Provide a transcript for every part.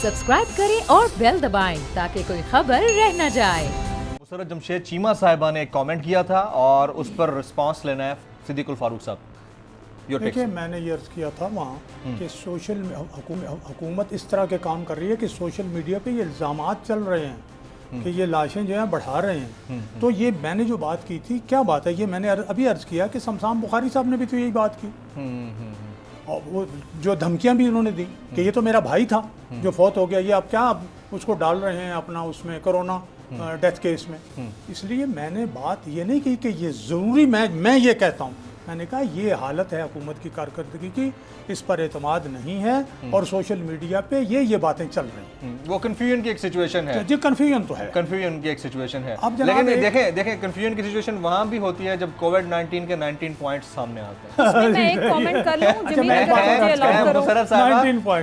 Subscribe करें और bell दबाएं ताकि कोई खबर रह न जाए। मुसर्रत जमशेद चीमा साहिबा ने एक कमेंट किया था और उस पर रिस्पांस लेना है सिद्दीकुल फारूक साहब। देखिए, मैंने ये अर्ज़ किया था वहाँ कि सोशल हुकूमत इस तरह के काम कर रही है कि सोशल मीडिया पे ये इल्ज़ामात चल रहे हैं कि ये लाशें जो हैं बढ़ा रहे हैं। तो ये मैंने जो बात की थी, क्या बात है, ये मैंने अभी अर्ज़ किया कि शमशान बुखारी साहब ने भी तो यही बात की और वो जो धमकियाँ भी उन्होंने दी कि ये तो मेरा भाई था जो फौत हो गया, ये आप क्या उसको डाल रहे हैं अपना उसमें कोरोना डेथ केस में। इसलिए मैंने बात ये नहीं की कि ये ज़रूरी मैं ये कहता हूँ, मैंने कहा ये हालत है हुकूमत की कारकर्दगी की, इस पर एतमाद नहीं है और सोशल मीडिया पे ये बातें चल रही हैं। वो कन्फ्यूजन की एक सिचुएशन है जी, कन्फ्यूजन तो है, कन्फ्यूजन की एक सिचुएशन है। अब लेकिन देखें कन्फ्यूजन की सिचुएशन वहाँ भी होती है जब कोविड-19 के 19 पॉइंट्स सामने आते हैं। मैं एक कमेंट कर लूं, जमील अगर मुझे अलाउ करो।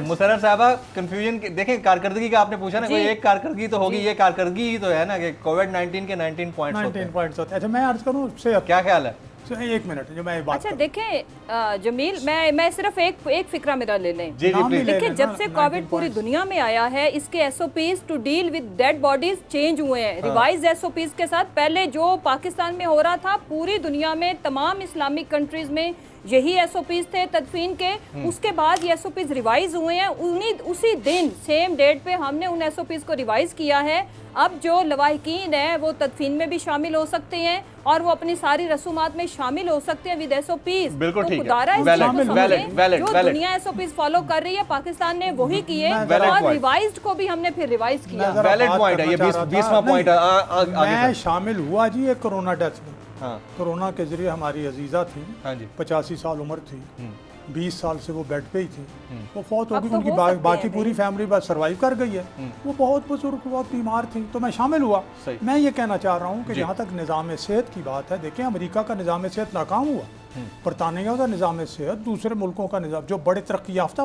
मुसर्रत साहबा, कन्फ्यूजन की देखें, कारकर्दगी का आपने पूछा ना, कोई एक कारकर्दगी तो होगी, ये कारकर्दगी ही तो है ना कि कोविड-19 के 19 पॉइंट्स होते हैं। अच्छा, मैं अर्ज करूँ उससे, क्या ख्याल है? एक मिनट जो मैं बात अच्छा देखें जमील, मैं सिर्फ एक फिक्रा मेरा ले लें। जी प्लीज। देखिए, जब से कोविड पूरी दुनिया में आया है, इसके SOPs to deal with dead bodies change हुए हैं रिवाइज एसओपीज के साथ। पहले जो पाकिस्तान में हो रहा था, पूरी दुनिया में तमाम इस्लामिक कंट्रीज में यही एसओपीज थे तदफीन के। उसके बाद ये एसओपीज रिवाइज हुए हैं, उसी दिन सेम डेट पे हमने उन एसओपीज को रिवाइज किया है। अब जो लवाहिकीन है वो तदफीन में भी शामिल हो सकते हैं और वो अपनी सारी रसूमात में शामिल हो सकते हैं विद एसओपीज। बिल्कुल ठीक है, जो दुनिया एसओपीज फॉलो कर रही है, पाकिस्तान ने वही किए और रिवाइज्ड को भी हमने फिर रिवाइज किया। वैलिड पॉइंट है ये, 20वां पॉइंट है। मैं शामिल हुआ जी एक कोरोना डेथ में। कोरोना के जरिए हमारी अजीजा थी, 85 साल उम्र थी, 20 साल से वो बेड पे ही थी, वो फौत हो गई। उनकी बाकी पूरी फैमिली बस सर्वाइव कर गई है। वो बहुत बुजुर्ग, बहुत बीमार थी, तो मैं शामिल हुआ। मैं ये कहना चाह रहा हूँ कि जहाँ तक निज़ाम सेहत की बात है, देखें अमेरिका का निज़ाम सेहत नाकाम हुआ, बरतानिया का निज़ाम सेहत, दूसरे मुल्कों का निज़ाम, जो बड़े तरक्की याफ्ता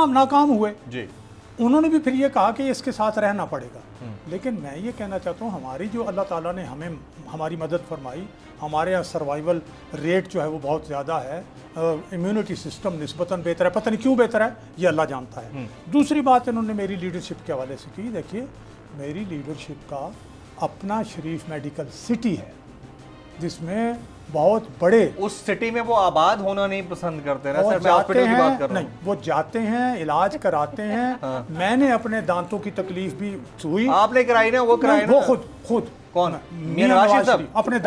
नाकाम हुए, उन्होंने भी फिर ये कहा कि इसके साथ रहना पड़ेगा। लेकिन मैं ये कहना चाहता हूँ, हमारी जो अल्लाह ताला ने हमारी मदद फरमाई, हमारे यहाँ सर्वाइवल रेट जो है वो बहुत ज़्यादा है, इम्यूनिटी सिस्टम निस्बतन बेहतर है, पता नहीं क्यों बेहतर है, ये अल्लाह जानता है। दूसरी बात इन्होंने मेरी लीडरशिप के हवाले से की। देखिए, मेरी लीडरशिप का अपना शरीफ मेडिकल सिटी है जिसमें बहुत बड़े, उस सिटी में वो आबाद होना नहीं पसंद करते ना सर, मैं हॉस्पिटल की बात कर रहा हूं। नहीं, वो जाते हैं, इलाज कराते हैं। मैंने अपने दांतों की तकलीफ भी हुई, आपने कराई ना, वो कराई ना, वो खुद कौन? मियां नवाज साहब अपने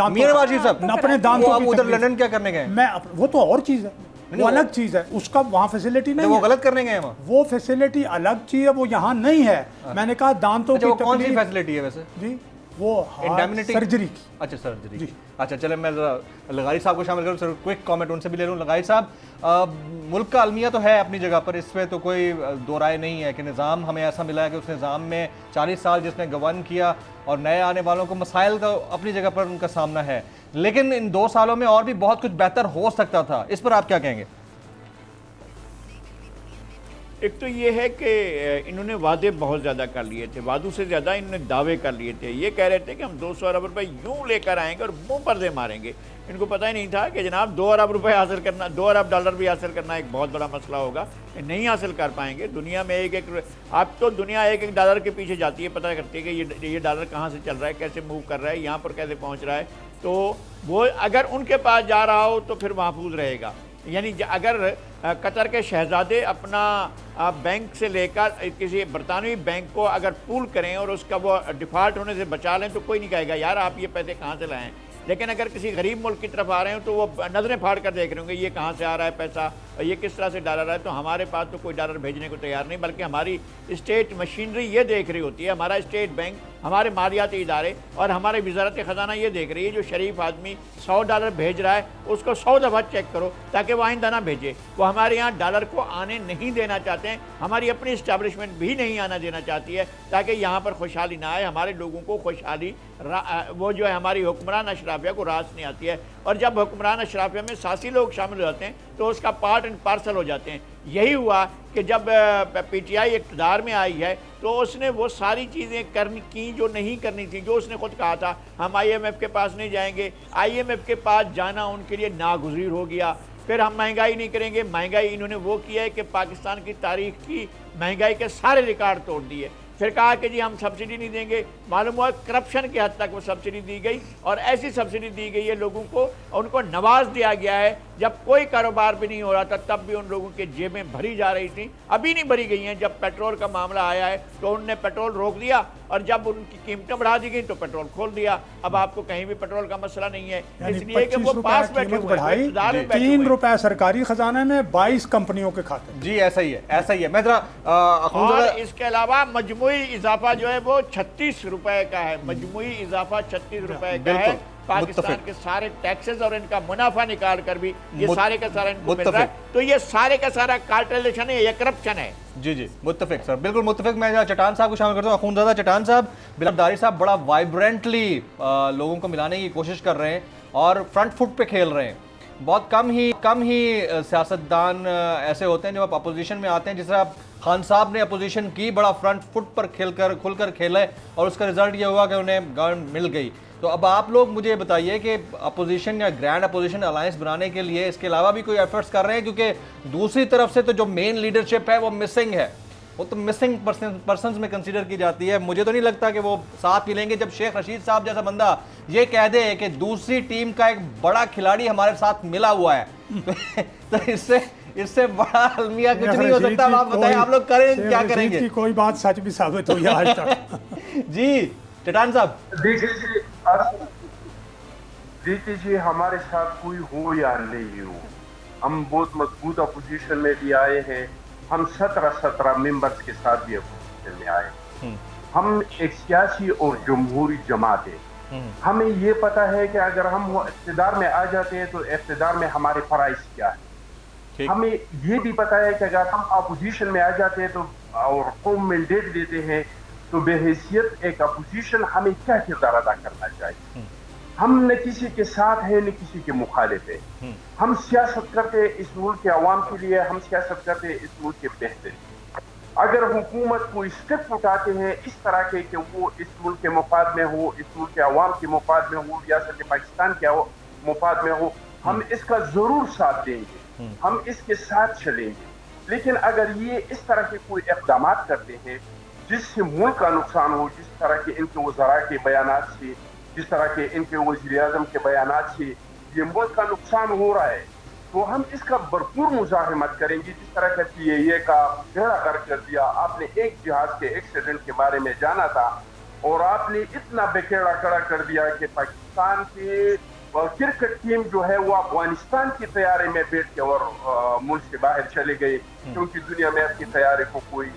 दांतों वो उधर लंदन क्या करने गए? मैं वो तो और चीज है, वो अलग चीज है, उसका वहाँ फैसिलिटी नहीं है, वो गलत करने गए वहाँ, वो फैसिलिटी अलग चीज है, वो यहाँ नहीं है। मैंने कहा दांतों की कौन सी फैसिलिटी है वैसे जी? वो सर्जरी की। अच्छा, सर्जरी। अच्छा, चले मैं लगारी साहब को शामिल करूँ सर, क्विक कमेंट उनसे भी ले लूँ। लगारी साहब, मुल्क का अलमिया तो है अपनी जगह पर, इस पर तो कोई दो राय नहीं है कि निज़ाम हमें ऐसा मिला है कि उस निज़ाम में 40 साल जिसने गवर्न किया और नए आने वालों को मसाइल का अपनी जगह पर उनका सामना है, लेकिन इन 2 सालों में और भी बहुत कुछ बेहतर हो सकता था। इस पर आप क्या कहेंगे? एक तो ये है कि इन्होंने वादे बहुत ज़्यादा कर लिए थे, वादों से ज़्यादा इन्होंने दावे कर लिए थे। ये कह रहे थे कि हम 200 अरब रुपए यूँ लेकर आएंगे और मुंह पर दे मारेंगे। इनको पता ही नहीं था कि जनाब 2 अरब रुपए हासिल करना, 2 अरब डॉलर भी हासिल करना एक बहुत बड़ा मसला होगा, नहीं हासिल कर पाएंगे। दुनिया में अब तो दुनिया एक डॉलर के पीछे जाती है, पता करती है कि ये डॉलर कहाँ से चल रहा है, कैसे मूव कर रहा है, यहाँ पर कैसे पहुँच रहा है। तो वो अगर उनके पास जा रहा हो तो फिर महफूज रहेगा। यानी अगर कतर के शहजादे अपना बैंक से लेकर किसी बरतानवी बैंक को अगर पूल करें और उसका वो डिफ़ॉल्ट होने से बचा लें तो कोई नहीं कहेगा यार आप ये पैसे कहाँ से लाएं। लेकिन अगर किसी गरीब मुल्क की तरफ आ रहे हो तो वो नज़रें फाड़ कर देख रहे होंगे ये कहाँ से आ रहा है पैसा, ये किस तरह से डॉलर है। तो हमारे पास तो कोई डॉलर भेजने को तैयार नहीं, बल्कि हमारी स्टेट मशीनरी ये देख रही होती है, हमारा स्टेट बैंक, हमारे मालियाती इदारे और हमारी वजारत ख़जाना ये देख रही है जो शरीफ आदमी 100 डॉलर भेज रहा है उसको 100 दफ़ा चेक करो ताकि वो आइंदा ना भेजे। वो हमारे यहाँ डॉलर को आने नहीं देना चाहते हैं, हमारी अपनी इस्टेब्लिशमेंट भी नहीं आना देना चाहती है ताकि यहाँ पर खुशहाली ना आए, हमारे लोगों को खुशहाली वो जो है हमारी हुक्मरान अशराफिया को रास नहीं आती है। और जब हुक्मरान अशराफिया में सियासी लोग शामिल हो जाते हैं तो उसका पार्ट एंड पार्सल हो जाते हैं। यही हुआ कि जब पीटीआई इक़्तिदार में आई है तो उसने वो सारी चीज़ें करनी की जो नहीं करनी थी, जो उसने खुद कहा था हम आईएमएफ के पास नहीं जाएंगे, आईएमएफ के पास जाना उनके लिए नागुज़ीर हो गया। फिर हम महंगाई नहीं करेंगे। महंगाई इन्होंने वो किया है कि पाकिस्तान की तारीख की महंगाई के सारे रिकॉर्ड तोड़ दिए। फिर कहा कि जी हम सब्सिडी नहीं देंगे, मालूम हुआ करप्शन की हद तक वो सब्सिडी दी गई, और ऐसी सब्सिडी दी गई है लोगों को, उनको नवाज दिया गया है। जब कोई कारोबार भी नहीं हो रहा था तब भी उन लोगों के जेबें भरी जा रही थी, अभी नहीं भरी गई हैं। जब पेट्रोल का मामला आया है तो उनने पेट्रोल रोक दिया, और जब उनकी कीमतें बढ़ा दी गई तो पेट्रोल खोल दिया। अब आपको कहीं भी पेट्रोल का मसला नहीं है, इसलिए कि वो पास बैठे हुए हैं। 3 रुपए सरकारी खजाने में, 22 कंपनियों के खाते। जी ऐसा ही है, ऐसा ही है। मैं और इसके अलावा मजमुई इजाफा जो है वो 36 रुपए का है। मजमुई इजाफा 36 रुपए का है। पाकिस्तान के सारे टैक्सेस और इनका मुनाफा निकाल कर भी ये सारे का सारा इनको मिल रहा है। तो ये सारे का सारा कार्टेलेशन है, ये करप्शन है। जी जी मुत्तफिक सर, बिल्कुल मुत्तफिक। मैं चट्टान साहब को शामिल करता हूँ, अखूनज़ादा चट्टान साहब। बिलावल साहब बड़ा वाइब्रेंटली लोगों को मिलाने की कोशिश कर रहे हैं और फ्रंट फुट पे खेल रहे हैं। बहुत कम ही सियासतदान ऐसे होते हैं जो आप अपोजिशन में आते हैं। जिस तरह खान साहब ने अपोजिशन की, बड़ा फ्रंट फुट पर खुलकर खेला और उसका रिजल्ट ये हुआ कि उन्हें गवर्नमेंट मिल गई। तो अब आप लोग मुझे बताइए कि अपोजिशन या ग्रैंड अपोजिशन अलायंस बनाने के लिए इसके अलावा भी कोई एफर्ट्स कर रहे हैं, क्योंकि दूसरी तरफ से तो जो मेन लीडरशिप है वो मिसिंग है, वो तो मिसिंग पर्सन्स में कंसीडर की जाती है। मुझे तो नहीं लगता कि वो साथ मिलेंगे। जब शेख रशीद साहब जैसा बंदा ये कह दे कि दूसरी टीम का एक बड़ा खिलाड़ी हमारे साथ मिला हुआ है तो इससे बड़ा अलमिया कुछ नहीं हो सकता। आप बताएं, आप लोग करें क्या करेंगे? कोई बात सच भी साबित हुई आज तक। जी चट्टान साहब। देखिए जी, हमारे साथ कोई हो या नहीं हो, हम बहुत मजबूत अपोजिशन में भी आए हैं। हम 17 मेंबर्स के साथ भी अपोजिशन में आए। हम एक सियासी और जमहूरी जमात है। हमें ये पता है कि अगर हम इक़्तिदार में आ जाते हैं तो इक़्तिदार में हमारे फराइज क्या है। हमें ये भी पता है कि अगर हम अपोजिशन में आ जाते हैं तो और कौम मैंडेट देते हैं तो बेहैसियत एक अपोजिशन हमें क्या किरदार अदा करना चाहिए। हम न किसी के साथ हैं न किसी के मुखालिफ हैं। हम सियासत करते इस मुल्क के अवाम के लिए, हम सियासत करते इस मुल्क के बेहतरी। अगर हुकूमत कोई स्टेप उठाते हैं इस तरह के कि वो इस मुल्क के मुफाद में हो, इस मुल्क के अवाम के मुफाद में हो, रियासत पाकिस्तान के मुफाद में हो, हम इसका जरूर साथ देंगे, हम इसके साथ चलेंगे। लेकिन अगर ये इस तरह के कोई इक़दाम करते हैं जिससे मुल्क का नुकसान हो, जिस तरह के इनके वज़रा के बयानात से, जिस तरह के इनके वज़ीर-ए-आज़म के बयानात से ये मुल्क का नुकसान हो रहा है, तो हम इसका भरपूर मुज़ाहमत करेंगे। जिस तरह का सीएए का बेड़ा गर्क कर दिया, आपने एक जहाज के एक्सीडेंट के बारे में जाना था और आपने इतना बेखेड़ा खड़ा कर दिया कि पाकिस्तान के क्रिकेट टीम जो है वो अफगानिस्तान की तैयारी में बैठ के और मुल्क से बाहर चले गए, क्योंकि दुनिया में आपकी तैयारी को कोई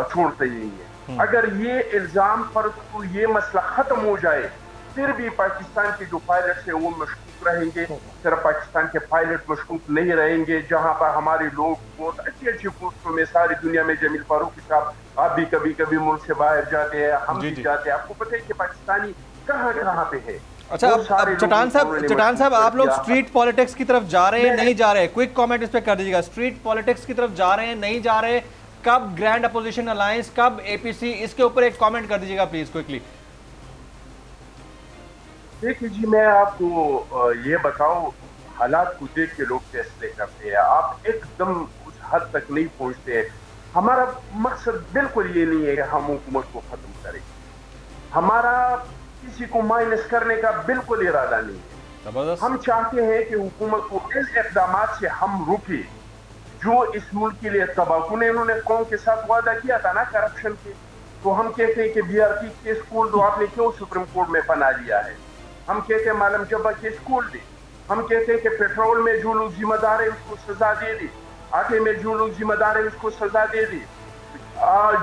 छोड़ता ही नहीं है। अगर ये इल्जाम पर तो ये मसला खत्म हो जाए, फिर भी पाकिस्तान के जो पायलट है वो मशकूक रहेंगे। सिर्फ पाकिस्तान के पायलट मशकूक नहीं रहेंगे, जहां पर हमारे लोग बहुत अच्छी पोस्टों में सारी दुनिया में, जमील फारूकी साहब आप भी कभी मुल्क से बाहर जाते हैं, हम भी जाते हैं। आपको पता है कि पाकिस्तानी कहाँ पे है। अच्छा, अब चट्टान साहब आप लोग स्ट्रीट पॉलिटिक्स की तरफ जा रहे हैं, नहीं जा रहे? क्विक कमेंट इस पे कर दीजिएगा। स्ट्रीट पॉलिटिक्स की तरफ जा रहे हैं, नहीं जा रहे? कब ग्रैंड अपोजिशन अलायंस, कब एपीसी, इसके ऊपर एक कमेंट कर दीजिएगा प्लीज क्विकली। देखिए जी, मैं आपको ये बताऊं, हालात को देख के लोग फैसले करते हैं। आप एकदम उस हद तक नहीं पहुंचते। हमारा मकसद बिल्कुल ये नहीं है कि हम हुकूमत को खत्म करें। हमारा किसी को माइनस करने का बिल्कुल इरादा नहीं है। हम चाहते हैं कि हुकूमत को इन इक़दामात से हम रुके जो इस मुल्क के लिए तबाकू ने, इन्होंने कौम के साथ वादा किया था ना करप्शन के, तो हम कहते हैं कि बीआरपी केस खोल दो, आपने क्यों सुप्रीम कोर्ट में बना लिया है। हम कहते हैं मालम जब्बा केस खोल दे। हम कहते हैं कि पेट्रोल में जो लोग जिम्मेदार है उसको सजा दे दे, आटे में जो लोग जिम्मेदार है उसको सजा दे दे,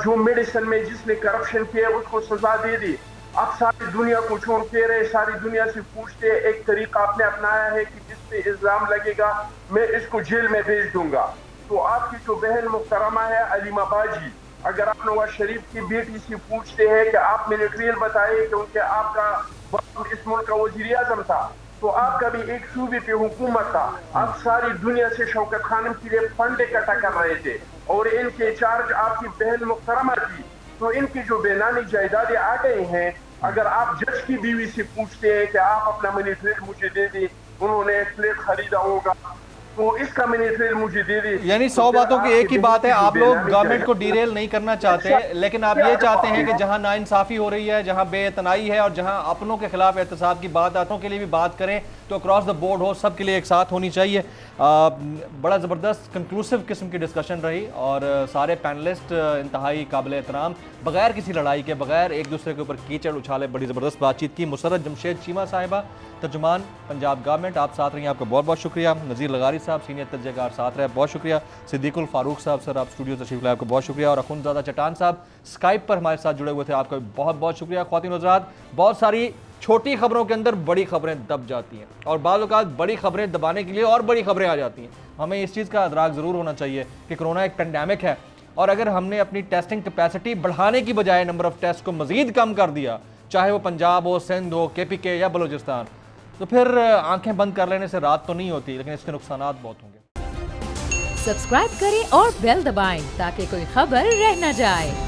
जो मेडिसिन में जिसने करप्शन किया उसको सजा दे दे। आप सारी दुनिया को छोड़ के रहे, सारी दुनिया से पूछते एक तरीका आपने अपनाया है कि जिस पे इल्जाम लगेगा मैं इसको जेल में भेज दूंगा। तो आपकी जो बहन मुहतरमा है अलीमा बाजी, अगर आप नवाज शरीफ की बेटी से पूछते हैं कि आप मिलिट्रियल बताइए क्योंकि आपका इस मुल्क का वज़ीर-ए-आज़म था, तो आपका भी एक सूबे पे हुकूमत था, आप सारी दुनिया से शौकत खानम के लिए फंड इकट्ठा कर रहे थे और इनके चार्ज आपकी बहन मुहतरमा थी। तो इनकी जो बेनामी जायदादें आ गई हैं, अगर आप जज की बीवी से पूछते हैं कि आप अपना मनी ट्रेड मुझे दे दें, उन्होंने एक फ्लैट खरीदा होगा, वो इसका मिनिस्टर मुझे दे दे। यानी 100 बातों की एक ही बात है, आप लोग गवर्नमेंट को डिरेल नहीं करना चाहते, लेकिन आप ये चाहते हैं कि जहां नाइंसाफी हो रही है, जहां बेइतनाई है और जहां अपनों के खिलाफ एहतसाब की बात आतों के लिए भी बात करें तो अक्रॉस द बोर्ड हो, सब के लिए एक साथ होनी चाहिए। बड़ा ज़बरदस्त कंक्लूसिव किस्म की डिस्कशन रही और सारे पैनलिस्ट इंतहाई काबिल एहतराम, बगैर किसी लड़ाई के, बगैर एक दूसरे के ऊपर कीचड़ उछाले बड़ी ज़बरदस्त बातचीत की। मुसर्रत जमशेद चीमा साहिबा, तर्जुमान पंजाब गवर्नमेंट, आप साथ रही, आपका बहुत बहुत शुक्रिया। नज़ीर लगारी साहब सीनियर तजज़ियाकार साथ रहे, बहुत शुक्रिया। सिद्दीकुल फारूक साहब सर, आप स्टूडियो तशरीफ लाए, आपको बहुत शुक्रिया। और अखुंज़ादा चट्टान साहब स्काइप पर हमारे साथ जुड़े हुए थे, आपका बहुत बहुत शुक्रिया। ख्वातीन हज़रात, बहुत सारी छोटी खबरों के अंदर बड़ी खबरें दब जाती हैं और बाज़ औक़ात बड़ी खबरें दबाने के लिए और बड़ी खबरें आ जाती हैं। हमें इस चीज़ का अदराक ज़रूर होना चाहिए कि कोरोना एक पेंडेमिक है और अगर हमने अपनी टेस्टिंग कैपेसिटी बढ़ाने की बजाय नंबर ऑफ़ टेस्ट को मज़ीद कम कर दिया, चाहे वो पंजाब हो, सिंध हो, KPK या बलूचिस्तान, तो फिर आंखें बंद कर लेने से रात तो नहीं होती, लेकिन इसके नुकसानात बहुत होंगे। सब्सक्राइब करें और बेल दबाएं ताकि कोई खबर रह न जाए।